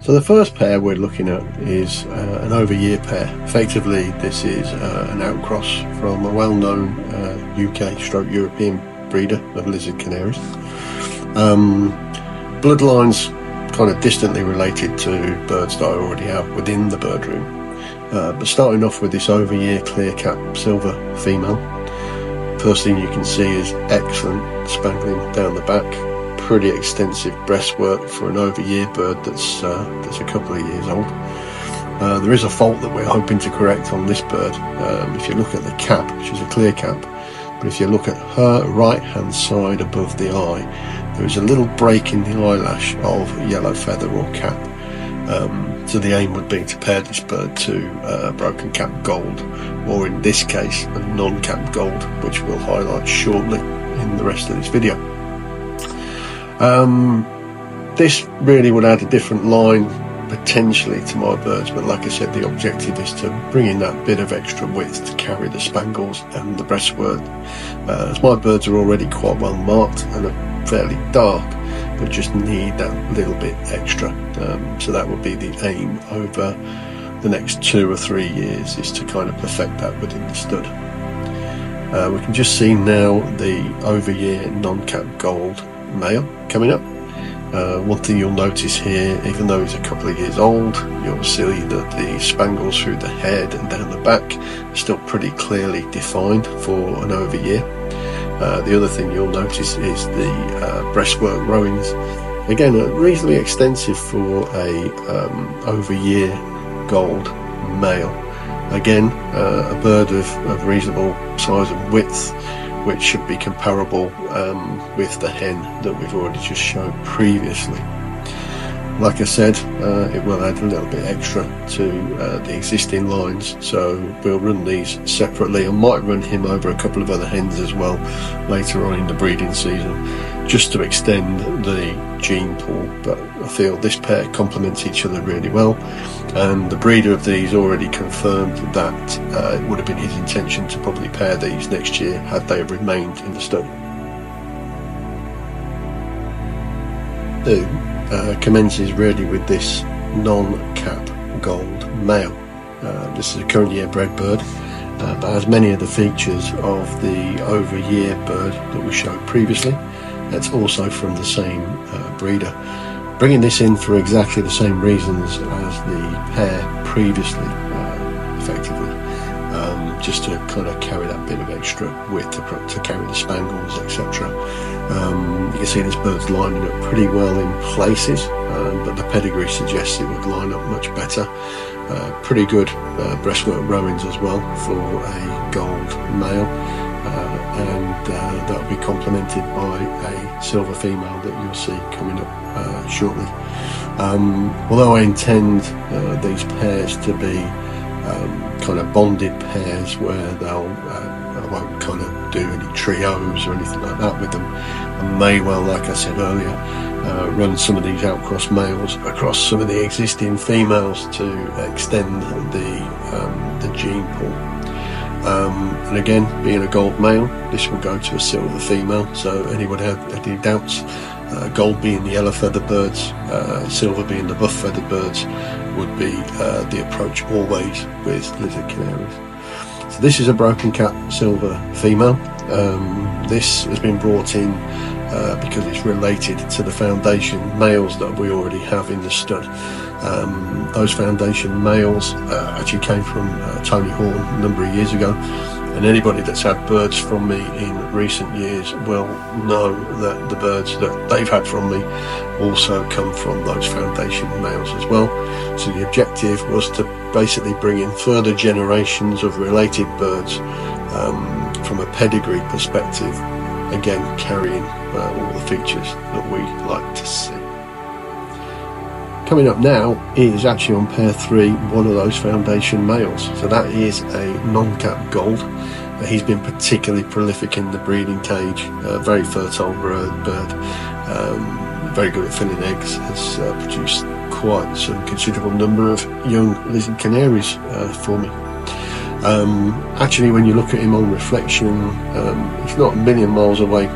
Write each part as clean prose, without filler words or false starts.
So the first pair we're looking at is an over-year pair. Effectively, this is an outcross from a well-known UK/European breeder of Lizard Canaries. Bloodlines kind of distantly related to birds that I already have within the bird room. But starting off with this over-year clear cap silver female, first thing you can see is excellent spangling down the back, pretty extensive breastwork for an over-year bird that's a couple of years old. There is a fault that we're hoping to correct on this bird. If you look at the cap, which is a clear cap, but if you look at her right hand side above the eye, there is a little break in the eyelash of yellow feather or cap. So the aim would be to pair this bird to broken cap gold, or in this case a non-cap gold, which we'll highlight shortly in the rest of this video. This really would add a different line potentially to my birds, but like I said, the objective is to bring in that bit of extra width to carry the spangles and the breastwork, as my birds are already quite well marked and are fairly dark, but just need that little bit extra. So that would be the aim over the next 2 or 3 years, is to kind of perfect that within the stud. We can just see now the over-year non-cap gold male coming up. One thing you'll notice here, even though he's a couple of years old, you'll see that the spangles through the head and down the back are still pretty clearly defined for an over-year. The other thing you'll notice is the breastwork rowings. Again, reasonably extensive for a over-year gold male. Again, a bird of reasonable size and width, which should be comparable with the hen that we've already just shown previously. Like I said, it will add a little bit extra to the existing lines, so we'll run these separately. I might run him over a couple of other hens as well later on in the breeding season, just to extend the gene pool, but I feel this pair complements each other really well, and the breeder of these already confirmed that it would have been his intention to probably pair these next year had they remained in the stud. Commences really with this non-cap gold male. This is a current year bred bird, but has many of the features of the over-year bird that we showed previously. That's also from the same breeder. Bringing this in for exactly the same reasons as the pair previously, effectively, just to kind of carry that bit of extra width to carry the spangles, etc. You can see this bird's lining up pretty well in places, but the pedigree suggests it would line up much better. Pretty good breastwork rowings as well for a gold male, and that will be complemented by a silver female that you'll see coming up shortly. Although I intend these pairs to be kind of bonded pairs where I won't kind of do any trios or anything like that with them, I may well, like I said earlier, run some of these outcross males across some of the existing females to extend the gene pool. And again, being a gold male, this will go to a silver female, so anyone have any doubts, gold being the yellow feather birds, silver being the buff feather birds, would be the approach always with Lizard Canaries. So this is a broken cap silver female. This has been brought in because it's related to the foundation males that we already have in the stud. Those foundation males actually came from Tony Horn a number of years ago, and anybody that's had birds from me in recent years will know that the birds that they've had from me also come from those foundation males as well. So the objective was to basically bring in further generations of related birds from a pedigree perspective, again carrying all the features that we like to see. Coming up now is actually on pair 3, one of those foundation males. So that is a non-cap gold. He's been particularly prolific in the breeding cage, very fertile bird, very good at filling eggs, has produced quite some considerable number of young Lizard Canaries for me. Actually, when you look at him on reflection, he's not a million miles away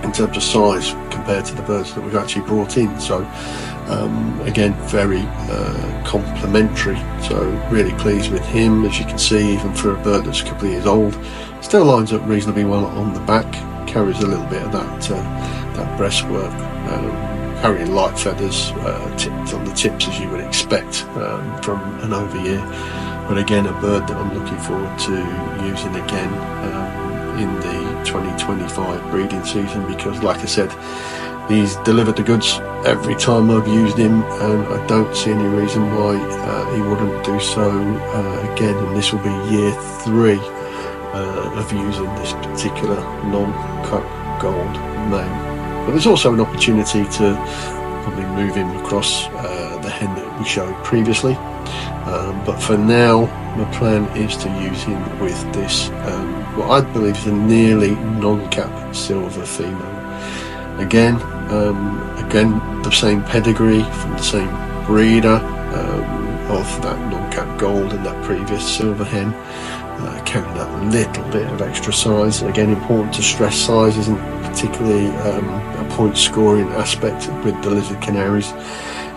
in terms of size compared to the birds that we've actually brought in. So again, very complementary, so really pleased with him. As you can see, even for a bird that's a couple of years old, still lines up reasonably well on the back, carries a little bit of that breastwork, carrying light feathers tipped on the tips as you would expect from an over year. But again, a bird that I'm looking forward to using again in the 2025 breeding season, because like I said, he's delivered the goods every time I've used him, and I don't see any reason why he wouldn't do so again, and this will be year 3 of using this particular non-cut gold male. But there's also an opportunity to probably move him across the hen that we showed previously, but for now my plan is to use him with this what I believe is a nearly non-cap silver female. Again, the same pedigree from the same breeder of that non-cap gold and that previous silver hen, carrying that little bit of extra size. Again, important to stress, size isn't particularly a point scoring aspect with the Lizard Canaries.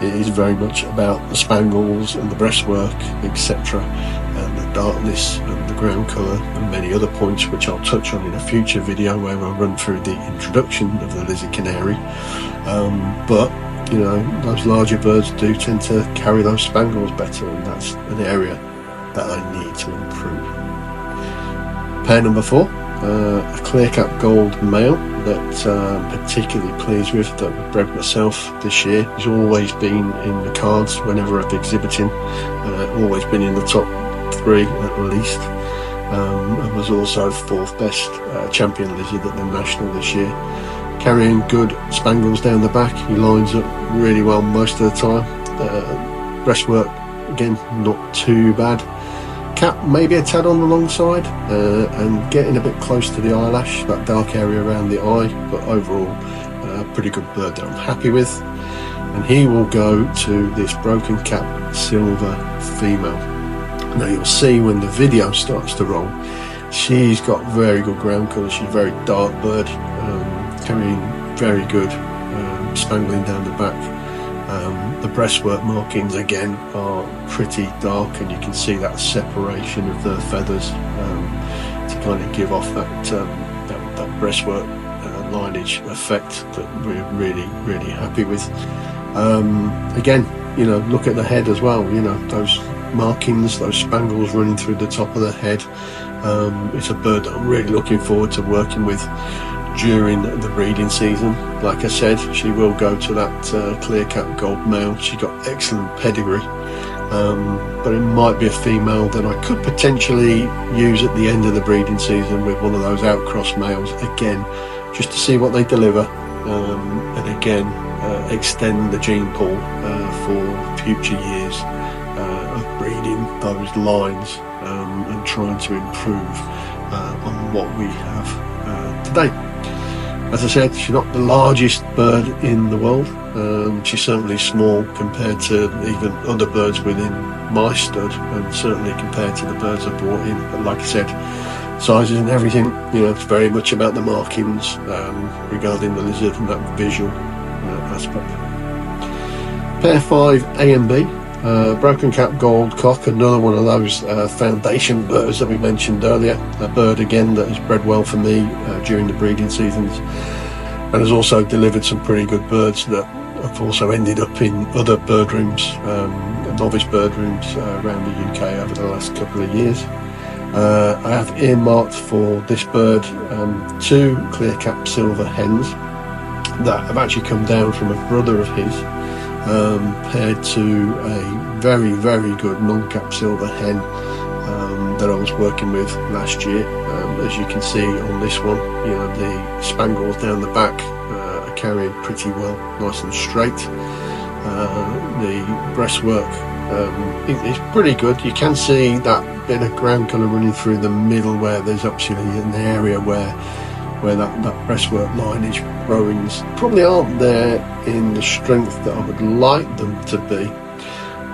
It is very much about the spangles and the breastwork, etc., and the darkness and the ground colour and many other points, which I'll touch on in a future video where I'll run through the introduction of the Lizard Canary. But you know, those larger birds do tend to carry those spangles better, and that's an area that I need to improve. Pair number 4, a clear cap gold male that I'm particularly pleased with, that I've bred myself this year. He's always been in the cards whenever I've exhibited him, always been in the top 3 at least, and was also 4th best champion lizard at the national this year, carrying good spangles down the back. He lines up really well most of the time. Breastwork again not too bad. Cap maybe a tad on the long side, and getting a bit close to the eyelash, that dark area around the eye, but overall pretty good bird that I'm happy with. And he will go to this broken cap silver female. Now you'll see when the video starts to roll, she's got very good ground colour. She's a very dark bird, carrying very good spangling down the back. The breastwork markings again are pretty dark, and you can see that separation of the feathers to kind of give off that breastwork lineage effect that we're really happy with. Again, you know, look at the head as well, you know, those markings, those spangles running through the top of the head. It's a bird that I'm really looking forward to working with during the breeding season. Like I said, she will go to that clear cap gold male. She's got excellent pedigree, but it might be a female that I could potentially use at the end of the breeding season with one of those outcross males again, just to see what they deliver, and again extend the gene pool for future years of breeding those lines, and trying to improve on what we have today. As I said, she's not the largest bird in the world. She's certainly small compared to even other birds within my stud, and certainly compared to the birds I brought in. But like I said, sizes and everything, you know, it's very much about the markings regarding the lizard and that visual aspect. Pair 5 A and B, broken cap gold cock, another one of those foundation birds that we mentioned earlier. A bird again that has bred well for me during the breeding seasons, and has also delivered some pretty good birds that have also ended up in other bird rooms, novice bird rooms around the UK over the last couple of years. I have earmarked for this bird 2 clear cap silver hens that have actually come down from a brother of his, paired to a very good non-cap silver hen that I was working with last year. As you can see on this one, you know, the spangles down the back are carrying pretty well, nice and straight. The breastwork is pretty good. You can see that bit of ground colour running through the middle, where there's absolutely an area where that breastwork lineage growings probably aren't there in the strength that I would like them to be,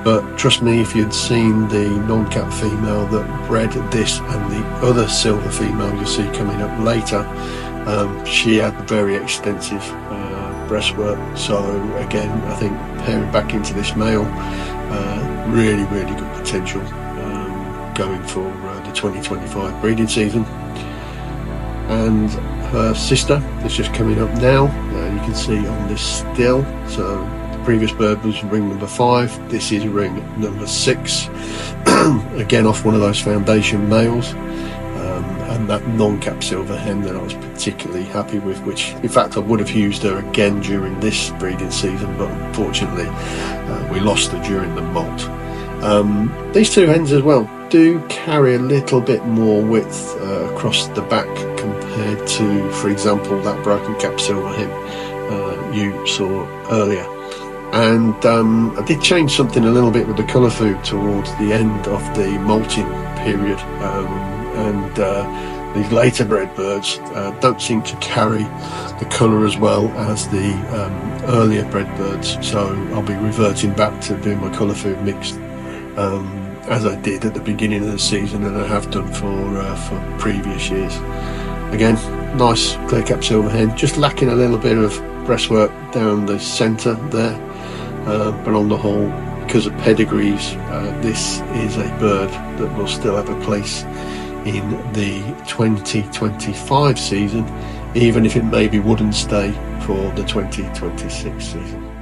but trust me, if you'd seen the non-cap female that bred this and the other silver female you'll see coming up later, she had very extensive breastwork. So again, I think pairing back into this male, really good potential going for the 2025 breeding season. And her sister is just coming up now. You can see on this still, so the previous bird was ring number 5, this is ring number 6. Again, off one of those foundation males, and that non-cap silver hen that I was particularly happy with, which in fact I would have used her again during this breeding season, but unfortunately we lost her during the molt. These two hens as well do carry a little bit more width across the back compared to, for example, that broken cap silver hen you saw earlier. And I did change something a little bit with the colour food towards the end of the molting period, and these later bred birds don't seem to carry the colour as well as the earlier bred birds, so I'll be reverting back to doing my colour food mixed as I did at the beginning of the season, and I have done for previous years. Again, nice clear cap silver hen, just lacking a little bit of breastwork down the centre there, but on the whole, because of pedigrees, this is a bird that will still have a place in the 2025 season, even if it maybe wouldn't stay for the 2026 season.